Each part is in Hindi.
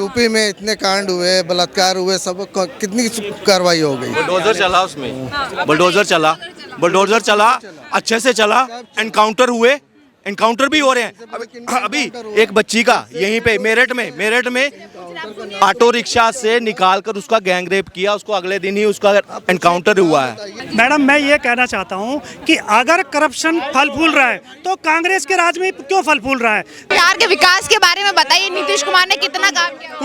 यूपी में इतने कांड हुए, बलात्कार हुए, सब कितनी कार्रवाई हो गई। बुलडोजर चला उसमें, बुलडोजर चला अच्छे से चला। एनकाउंटर हुए, एनकाउंटर भी हो रहे हैं। अभी एक बच्ची का यहीं पे मेरठ में ऑटो रिक्शा से निकालकर उसका गैंग रेप किया, उसको अगले दिन ही उसका एनकाउंटर हुआ है। मैडम मैं ये कहना चाहता हूँ कि अगर करप्शन फल फूल रहा है तो कांग्रेस के राज में क्यों फल फूल रहा है? बिहार के विकास के बारे में बताइए, नीतीश कुमार ने कितना काम किया?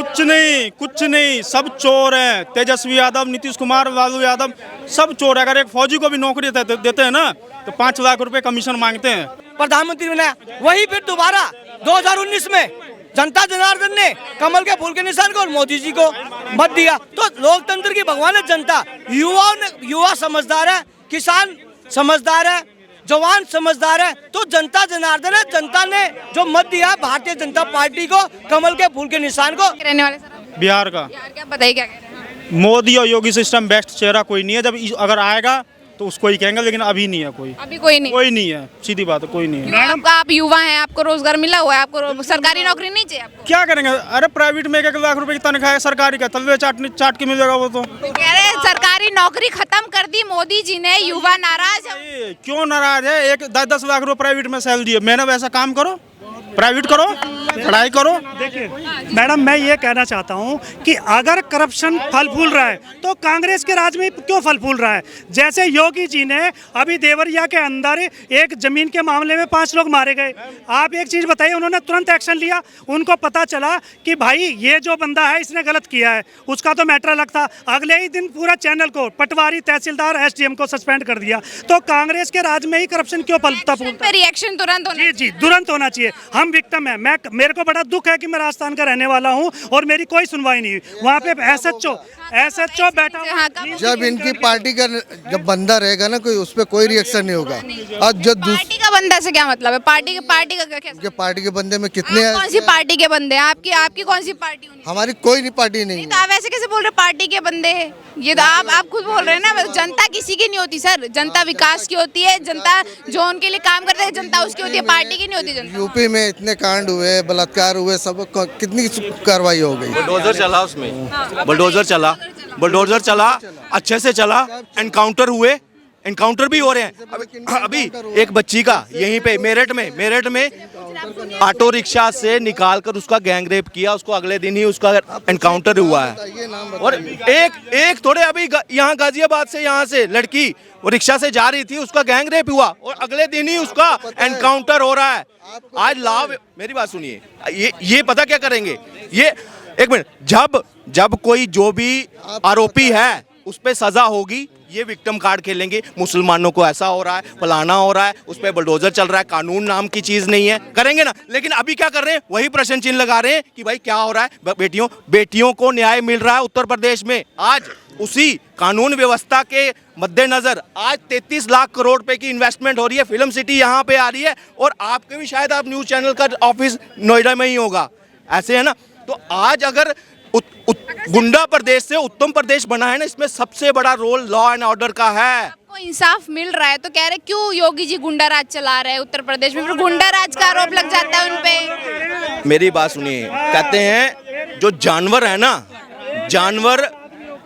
कुछ नहीं, सब चोर हैं। तेजस्वी यादव, नीतीश कुमार, लालू यादव सब चोर है। अगर एक फौजी को भी नौकरी देते हैं ना तो 5 लाख रुपए कमीशन मांगते हैं। प्रधानमंत्री बनाया, वही फिर दोबारा 2019 में जनता जनार्दन ने कमल के फूल के निशान को और मोदी जी को मत दिया। तो लोकतंत्र की भगवान है जनता। युवा समझदार है, किसान समझदार है, जवान समझदार है, तो जनता जनार्दन है। जनता ने जो मत दिया भारतीय जनता पार्टी को, कमल के फूल के निशान को। रहने वाले सर बिहार का क्या बताइए, क्या कह रहे हैं? मोदी और योगी सिस्टम बेस्ट चेहरा कोई नहीं है। जब अगर आएगा तो उसको ही कहेंगे, लेकिन अभी नहीं है कोई। अभी कोई नहीं है, सीधी बात है, कोई नहीं है। मैडम आप युवा हैं, आपको रोजगार मिला हुआ है, आपको सरकारी नौकरी नहीं चाहिए आपको? क्या करेंगे? अरे प्राइवेट में 1 लाख रुपए की तनख्वाह है, सरकारी का तलवे चाट के मिलेगा वो तो। कह रहे हैं सरकारी नौकरी खत्म कर दी मोदी जी ने, युवा नाराज है। क्यों नाराज है? 10 लाख रुपए प्राइवेट में सैलरी है। मैंने वैसा काम करो, प्राइवेट करो, पढ़ाई करो। देखिए मैडम मैं ये कहना चाहता हूँ कि अगर करप्शन फल फूल रहा है तो कांग्रेस के राज में क्यों फल फूल रहा है? जैसे योगी जी ने अभी देवरिया के अंदर एक जमीन के मामले में 5 लोग मारे गए। आप एक चीज़ बताइए, उन्होंने तुरंत एक्शन लिया। उनको पता चला कि भाई ये जो बंदा है इसने गलत किया है, उसका तो मैटर अलग था। अगले ही दिन पूरा चैनल को, पटवारी, तहसीलदार, SDM को सस्पेंड कर दिया। तो कांग्रेस के राज में ही करप्शन क्यों फलता फूलता? रिएक्शन तुरंत होना जी तुरंत होना चाहिए। हम विक्टिम है। मेरे को बड़ा दुख है कि मैं राजस्थान का रहने वाला हूं और मेरी कोई सुनवाई नहीं हुई। वहाँ पे SHO बैठा हुआ। जब इनकी पार्टी का जब बंदा रहेगा ना कोई, उस पर कोई रिएक्शन नहीं होगा। और जो पार्टी का बंदा से क्या मतलब है? पार्टी का क्या? पार्टी के बंदे में कितने हैं? कौन सी पार्टी के बंदे हैं? आपकी कौन सी पार्टी होनी? हमारी कोई नहीं पार्टी नहीं तो आप ऐसे कैसे बोल रहे पार्टी के बंदे हैं? ये तो आप खुद बोल रहे हैं ना। जनता किसी की नहीं होती सर, जनता विकास की होती है। जनता जो उनके लिए काम करता है जनता उसकी होती है, पार्टी की नहीं होती जनता। यूपी में इतने कांड हुए, बलात्कार हुए, सब कितनी कार्रवाई हो गई। बुलडोजर चला उसमें, बुलडोजर चला अच्छे से चला। एनकाउंटर हुए, एनकाउंटर भी हो रहे हैं। अभी एक बच्ची का यहीं पे मेरठ में ऑटो रिक्शा से निकालकर उसका गैंग रेप किया, उसको अगले दिन ही उसका एनकाउंटर हुआ है। और एक थोड़े अभी यहाँ गाजियाबाद से, यहाँ से लड़की वो रिक्शा से जा रही थी, उसका गैंग रेप हुआ और अगले दिन ही उसका एनकाउंटर हो रहा है। आज लाभ, मेरी बात सुनिए, ये पता क्या करेंगे? ये एक मिनट, जब कोई जो भी आरोपी है उस पे सजा होगी, ये विक्टिम कार्ड खेलेंगे। मुसलमानों को ऐसा हो रहा है, फलाना हो रहा है, उस पे बुलडोजर चल रहा है, कानून नाम की चीज नहीं है, करेंगे ना। लेकिन अभी क्या कर रहे हैं? वही प्रश्न चिन्ह लगा रहे हैं कि भाई क्या हो रहा है? बेटियों को न्याय मिल रहा है उत्तर प्रदेश में। आज उसी कानून व्यवस्था के मद्देनजर आज 33 लाख करोड़ रुपए की इन्वेस्टमेंट हो रही है। फिल्म सिटी यहाँ पे आ रही है और आपके भी शायद आप न्यूज चैनल का ऑफिस नोएडा में ही होगा, ऐसे है ना। तो आज अगर गुंडा प्रदेश से उत्तम प्रदेश बना है ना, इसमें सबसे बड़ा रोल लॉ एंड ऑर्डर का है। आपको इंसाफ मिल रहा है तो कह रहे क्यों योगी जी गुंडा राज चला रहे हैं उत्तर प्रदेश में? फिर गुंडा राज का आरोप लग जाता है उनपे। मेरी बात सुनिए, कहते हैं जो जानवर है ना, जानवर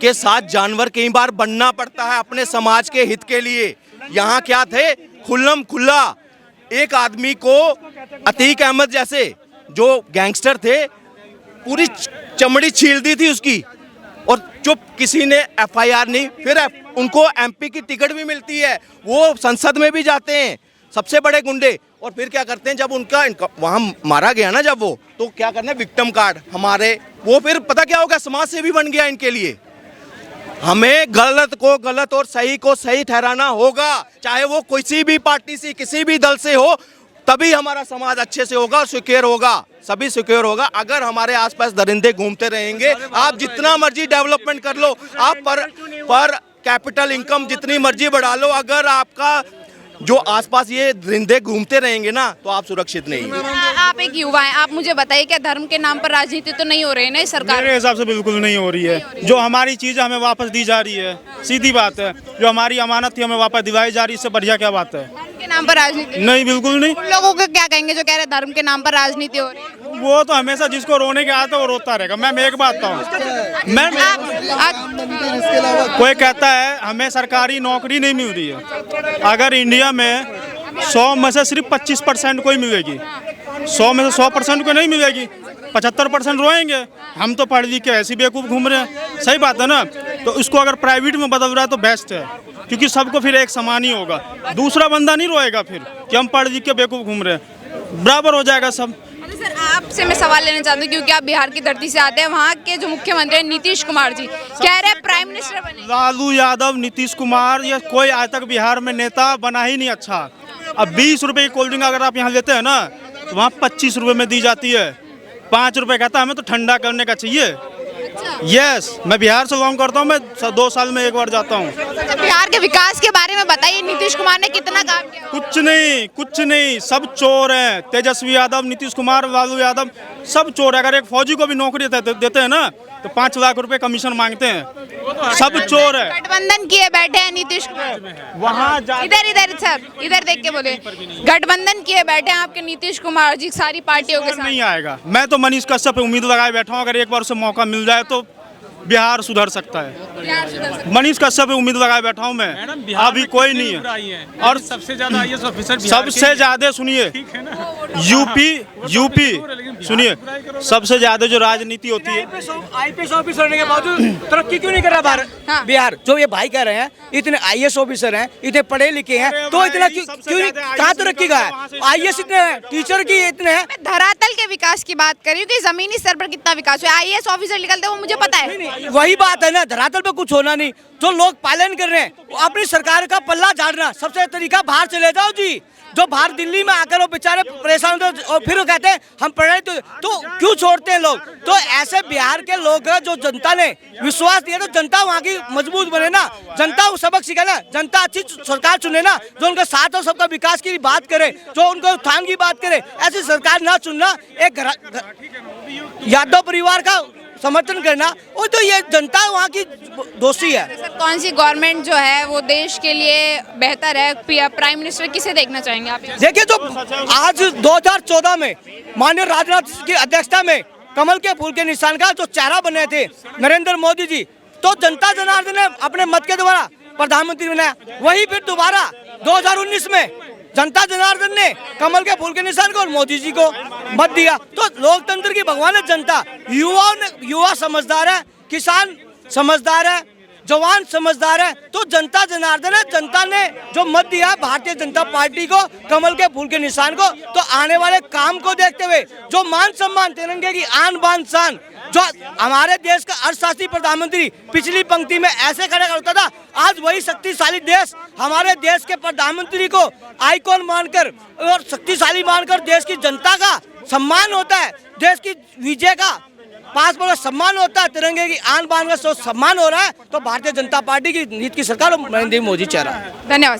के साथ जानवर कई बार बनना पड़ता है अपने समाज के हित के लिए। यहाँ क्या थे? खुल्लम खुल्ला एक आदमी को, अतीक अहमद जैसे जो गैंगस्टर थे, पूरी चमड़ी छील दी थी उसकी और चुप, किसी ने FIR नहीं। फिर उनको MP की टिकट भी मिलती है, वो संसद में भी जाते हैं, सबसे बड़े गुंडे। और फिर क्या करते हैं, जब उनका वहाँ मारा गया ना, जब वो, तो क्या करना है? विक्टिम कार्ड हमारे, वो फिर पता क्या होगा? समाज से भी बन गया इनके लिए। हमें गलत को गलत और सही को सही ठहराना होगा, चाहे वो किसी भी पार्टी से, किसी भी दल से हो, तभी हमारा समाज अच्छे से होगा, सिक्योर होगा, सभी सिक्योर होगा। अगर हमारे आसपास दरिंदे घूमते रहेंगे, आप जितना मर्जी डेवलपमेंट कर लो, आप पर कैपिटल इनकम जितनी मर्जी बढ़ा लो, अगर आपका जो आसपास ये दरिंदे घूमते रहेंगे ना, तो आप सुरक्षित नहीं हैं। आप एक युवा हैं, आप मुझे बताइए क्या धर्म के नाम पर राजनीति तो नहीं हो रही है ना इस सरकार? मेरे हिसाब से बिल्कुल नहीं हो रही है। जो हमारी चीज़ हमें वापस दी जा रही है, सीधी बात है। जो हमारी अमानत थी हमें वापस दिलाई जा रही है, इससे बढ़िया क्या बात है? धर्म के नाम पर राजनीति नहीं, बिल्कुल नहीं। उन लोगों को क्या कहेंगे जो कह रहे हैं धर्म के नाम पर राजनीति हो रही है? वो तो हमेशा जिसको रोने की आदत है वो रोता रहेगा। मैम एक बात बताऊँ, मैम इसके अलावा कोई कहता है हमें सरकारी नौकरी नहीं मिल रही है। अगर इंडिया में 100 में से सिर्फ 25% को ही मिलेगी, 100 में से 100% को नहीं मिलेगी, 75% रोएंगे। हम तो पढ़ लिख के ऐसे बेवकूफ़ घूम रहे हैं, सही बात है ना। तो इसको अगर प्राइवेट में बदल रहा है तो बेस्ट है, क्योंकि सबको फिर एक समान ही होगा। दूसरा बंदा नहीं रोएगा फिर कि हम पढ़ लिख के बेवकूफ़ घूम रहे हैं, बराबर हो जाएगा सब। सर आपसे मैं सवाल लेना चाहती हूँ, क्योंकि आप बिहार की धरती से आते हैं। वहाँ के जो मुख्यमंत्री हैं नीतीश कुमार जी कह रहे हैं प्राइम मिनिस्टर बने। लालू यादव, नीतीश कुमार, ये कोई आज तक बिहार में नेता बना ही नहीं अच्छा। अब 20 रुपए की कोल्ड ड्रिंक अगर आप यहाँ लेते हैं ना तो वहाँ 25 रुपए में दी जाती है। 5 रुपए कहता है हमें तो ठंडा करने का चाहिए। यस, मैं बिहार से बिलोंग करता हूँ, मैं 2 साल में एक बार जाता हूँ। अच्छा, बिहार के विकास के बारे में बताइए, नीतीश कुमार ने कितना काम किया? कुछ नहीं, सब चोर हैं। तेजस्वी यादव, नीतीश कुमार, लालू यादव सब चोर है। अगर एक फौजी को भी नौकरी देते हैं ना तो 5 लाख रुपए कमीशन मांगते हैं। सब चोर है। गठबंधन किए बैठे हैं नीतीश कुमार वहाँ इधर सर इधर देख के बोले, गठबंधन किए बैठे हैं आपके नीतीश कुमार जी सारी पार्टियों के साथ। नहीं आएगा। मैं तो मनीष कश्यप पे उम्मीद लगाए बैठा हूँ, अगर एक बार उसे मौका मिल जाए तो बिहार सुधर सकता है। मनीष कश्यप पे उम्मीद लगाए बैठा हूँ मैं, अभी कोई नहीं है। और सबसे ज्यादा IAS ऑफिसर सबसे ज्यादा सुनिए, यूपी सुनिए, सबसे ज्यादा जो राजनीति होती है। IPS ऑफिसर होने के बावजूद तरक्की क्यों नहीं कर रहा भारत? हाँ। बिहार जो ये भाई कह रहे हैं, इतने IAS ऑफिसर हैं, इतने पढ़े लिखे हैं, तो इतना क्यों कहाँ तरक्की का है? IAS इतने हैं, टीचर की इतने हैं। मैं धरातल के विकास की बात कर रही हूँ कि जमीनी स्तर पर कितना विकास हुआ। IAS ऑफिसर निकलते हैं वो मुझे पता है। वही बात है ना, धरातल पे कुछ होना नहीं। जो लोग पालन कर रहे हैं वो अपनी सरकार का पल्ला झाड़ना सबसे तरीका, बाहर चले जाओ जी। जो बाहर दिल्ली में आकर वो बेचारे परेशान होते और फिर वो कहते हैं हम पढ़ाई तो क्यों छोड़ते हैं लोग? तो ऐसे बिहार के लोग जो जनता ने विश्वास दिया, तो जनता वहाँ की मजबूत बने ना, जनता वो सबक सीखे ना, जनता अच्छी सरकार चुने ना, जो उनके साथ और सबका विकास की बात करे, जो उनको उत्थान की बात करे। ऐसी सरकार ना चुनना, एक यादव परिवार का समर्थन करना, वो तो ये जनता वहाँ की दोषी है। सर कौन सी गवर्नमेंट जो है वो देश के लिए बेहतर है? प्राइम मिनिस्टर किसे देखना चाहेंगे आप? देखिए, जो आज 2014 में माननीय राजनाथ की अध्यक्षता में कमल के फूल के निशान का जो चेहरा बने थे नरेंद्र मोदी जी, तो जनता जनार्दन ने अपने मत के द्वारा प्रधानमंत्री बनाया। वही फिर दोबारा 2019 में जनता जनार्दन ने कमल के फूल के निशान को और मोदी जी को मत दिया। तो लोकतंत्र की भगवान है जनता। युवा समझदार है, किसान समझदार है, जवान समझदार है, तो जनता जनार्दन है। जनता ने जो मत दिया भारतीय जनता पार्टी को, कमल के फूल के निशान को, तो आने वाले काम को देखते हुए जो मान सम्मान, तिरंगे की आन बान शान, जो हमारे देश का अर्थशास्त्री प्रधानमंत्री पिछली पंक्ति में ऐसे खड़ा करता था, आज वही शक्तिशाली देश हमारे देश के प्रधानमंत्री को आइकॉन मानकर और शक्तिशाली मानकर देश की जनता का सम्मान होता है, देश की विजय का पासपोर्ट का सम्मान होता है, तिरंगे की आन बान का सम्मान हो रहा है, तो भारतीय जनता पार्टी की नीति की सरकार और नरेंद्र मोदी चेहरा। धन्यवाद।